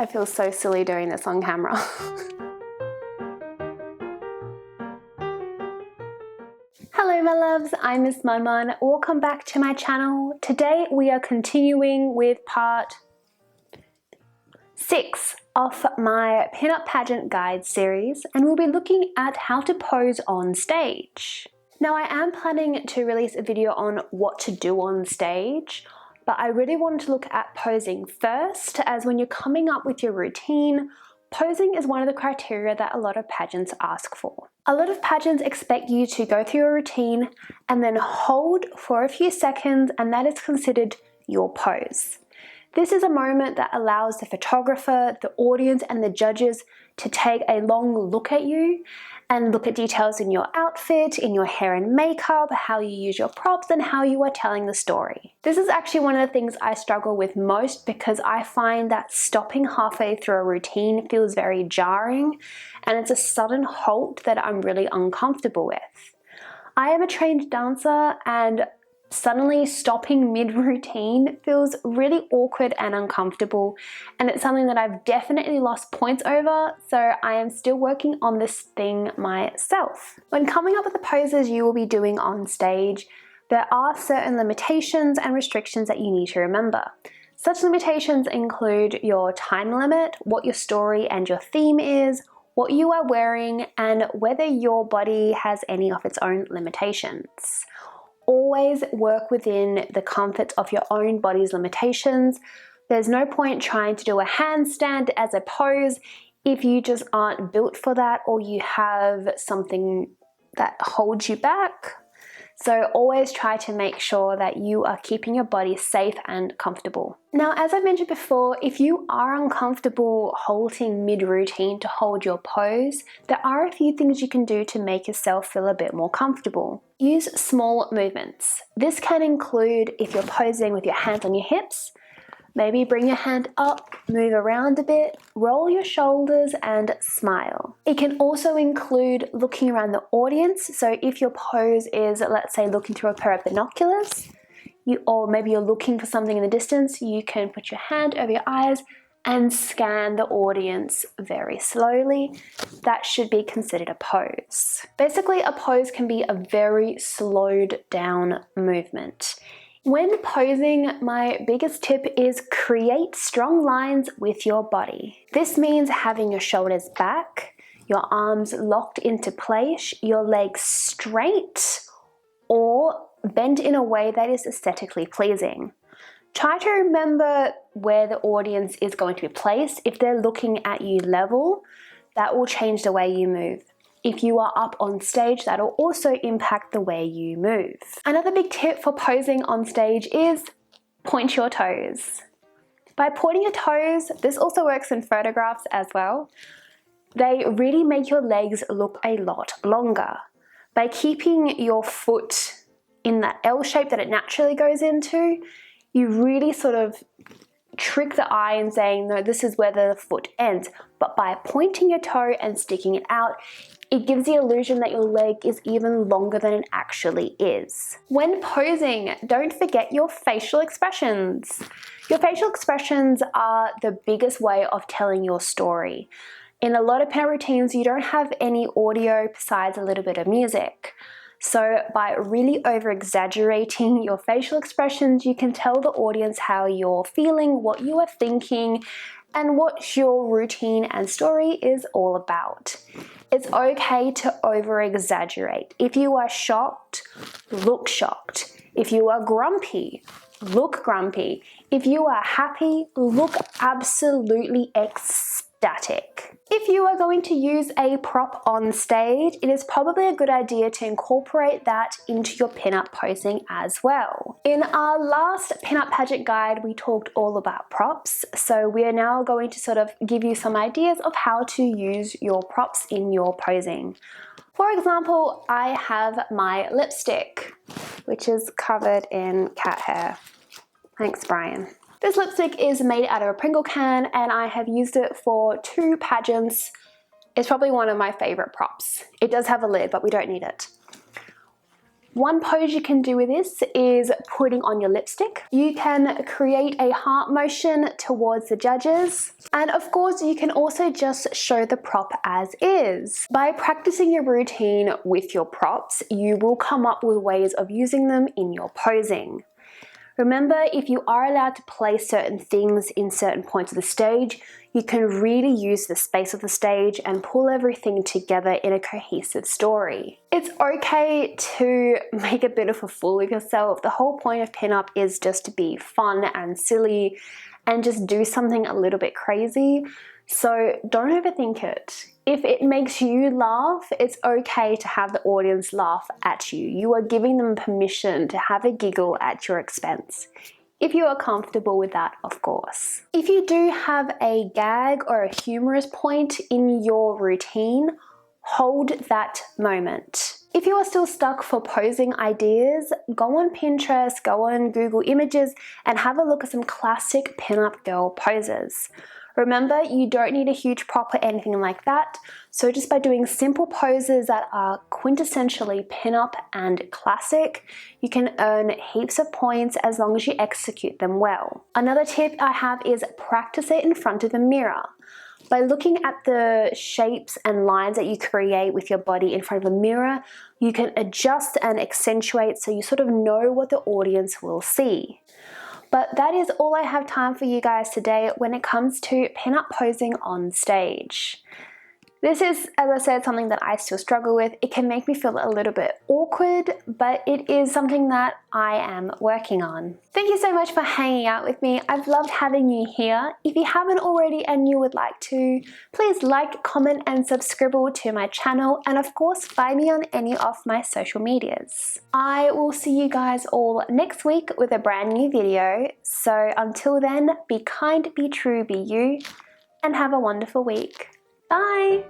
I feel so silly doing this on camera. Hello my loves, I'm Miss Maman. Welcome back to my channel. Today we are continuing with part 6 of my Pinup Pageant guide series, and we'll be looking at how to pose on stage. Now I am planning to release a video on what to do on stage, but I really wanted to look at posing first, as when you're coming up with your routine, posing is one of the criteria that a lot of pageants ask for. A lot of pageants expect you to go through your routine and then hold for a few seconds, and that is considered your pose. This is a moment that allows the photographer, the audience, and the judges to take a long look at you and look at details in your outfit, in your hair and makeup, how you use your props, and how you are telling the story. This is actually one of the things I struggle with most, because I find that stopping halfway through a routine feels very jarring, and it's a sudden halt that I'm really uncomfortable with. I am a trained dancer, and suddenly stopping mid-routine feels really awkward and uncomfortable, and it's something that I've definitely lost points over, so I am still working on this thing myself. When coming up with the poses you will be doing on stage, there are certain limitations and restrictions that you need to remember. Such limitations include your time limit, what your story and your theme is, what you are wearing, and whether your body has any of its own limitations. Always work within the comfort of your own body's limitations. There's no point trying to do a handstand as a pose if you just aren't built for that, or you have something that holds you back. So always try to make sure that you are keeping your body safe and comfortable. Now, as I mentioned before, if you are uncomfortable halting mid-routine to hold your pose, there are a few things you can do to make yourself feel a bit more comfortable. Use small movements. This can include, if you're posing with your hands on your hips, maybe bring your hand up, move around a bit, roll your shoulders, and smile. It can also include looking around the audience. So if your pose is, let's say, looking through a pair of binoculars, or maybe you're looking for something in the distance, you can put your hand over your eyes and scan the audience very slowly. That should be considered a pose. Basically, a pose can be a very slowed down movement. When posing, my biggest tip is create strong lines with your body. This means having your shoulders back, your arms locked into place, your legs straight, or bent in a way that is aesthetically pleasing. Try to remember where the audience is going to be placed. If they're looking at you level, that will change the way you move. If you are up on stage, that'll also impact the way you move. Another big tip for posing on stage is point your toes. By pointing your toes, this also works in photographs as well, they really make your legs look a lot longer. By keeping your foot in that L shape that it naturally goes into, you really sort of trick the eye in saying, no, this is where the foot ends. But by pointing your toe and sticking it out, it gives the illusion that your leg is even longer than it actually is. When posing, don't forget your facial expressions. Your facial expressions are the biggest way of telling your story. In a lot of pinup routines, you don't have any audio besides a little bit of music. So by really over-exaggerating your facial expressions, you can tell the audience how you're feeling, what you are thinking, and what your routine and story is all about. It's okay to over-exaggerate. If you are shocked, look shocked. If you are grumpy, look grumpy. If you are happy, look absolutely ecstatic. If you are going to use a prop on stage, it is probably a good idea to incorporate that into your pinup posing as well. In our last Pinup Pageant guide, we talked all about props, so we are now going to sort of give you some ideas of how to use your props in your posing. For example, I have my lipstick, which is covered in cat hair. Thanks, Brian. This lipstick is made out of a Pringle can, and I have used it for 2 pageants. It's probably one of my favorite props. It does have a lid, but we don't need it. One pose you can do with this is putting on your lipstick. You can create a heart motion towards the judges. And of course, you can also just show the prop as is. By practicing your routine with your props, you will come up with ways of using them in your posing. Remember, if you are allowed to place certain things in certain points of the stage, you can really use the space of the stage and pull everything together in a cohesive story. It's okay to make a bit of a fool of yourself. The whole point of pinup is just to be fun and silly and just do something a little bit crazy. So don't overthink it. If it makes you laugh, it's okay to have the audience laugh at you. You are giving them permission to have a giggle at your expense. If you are comfortable with that, of course. If you do have a gag or a humorous point in your routine, hold that moment. If you are still stuck for posing ideas, go on Pinterest, go on Google Images, and have a look at some classic pinup girl poses. Remember, you don't need a huge prop or anything like that, so just by doing simple poses that are quintessentially pinup and classic, you can earn heaps of points as long as you execute them well. Another tip I have is practice it in front of a mirror. By looking at the shapes and lines that you create with your body in front of a mirror, you can adjust and accentuate so you sort of know what the audience will see. But that is all I have time for you guys today when it comes to pinup posing on stage. This is, as I said, something that I still struggle with. It can make me feel a little bit awkward, but it is something that I am working on. Thank you so much for hanging out with me. I've loved having you here. If you haven't already and you would like to, please like, comment, and subscribe to my channel. And of course, find me on any of my social medias. I will see you guys all next week with a brand new video. So until then, be kind, be true, be you, and have a wonderful week. Bye!